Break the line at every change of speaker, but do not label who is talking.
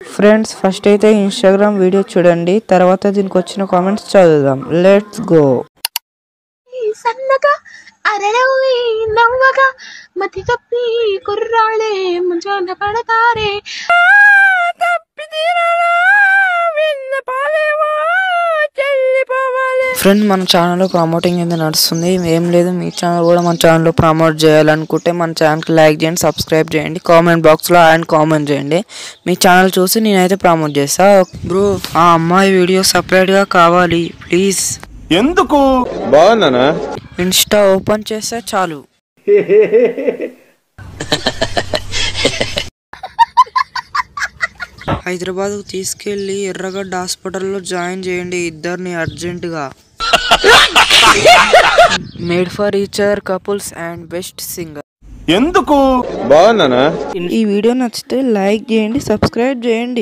Friends first అయితే Instagram video చూడండి, తర్వాత దీనికి వచ్చిన కామెంట్స్ చదువుదాం. Let's go.
సన్నగా అరరవి నవ్వగా మతి తప్పి కుర్రాళ్ళే ముంజాన పడతారే.
ఫ్రెండ్స్ మన ఛానల్లో ప్రమోటింగ్ అయితే నడుస్తుంది, ఏం లేదు. మీ ఛానల్ కూడా మన ఛానల్లో ప్రమోట్ చేయాలనుకుంటే మన ఛానల్కి లైక్ చేయండి, సబ్స్క్రైబ్ చేయండి, కామెంట్ బాక్స్లో అండ్ కామెంట్ చేయండి. మీ ఛానల్ చూసి నేనైతే ప్రమోట్ చేస్తా. బ్రో ఆ అమ్మాయి వీడియో సపరేట్గా కావాలి ప్లీజ్.
ఎందుకు? బాగున్నానా?
ఇన్స్టా ఓపెన్ చేస్తే చాలు. హైదరాబాద్కు తీసుకెళ్లి ఎర్రగడ్డ హాస్పిటల్లో జాయిన్ చేయండి ఇద్దరిని అర్జెంటుగా. Made for each other couples and best singer.
ఎందుకు? బాగున్నానా?
ఈ వీడియో నచ్చితే లైక్ చేయండి, సబ్స్క్రైబ్ చేయండి.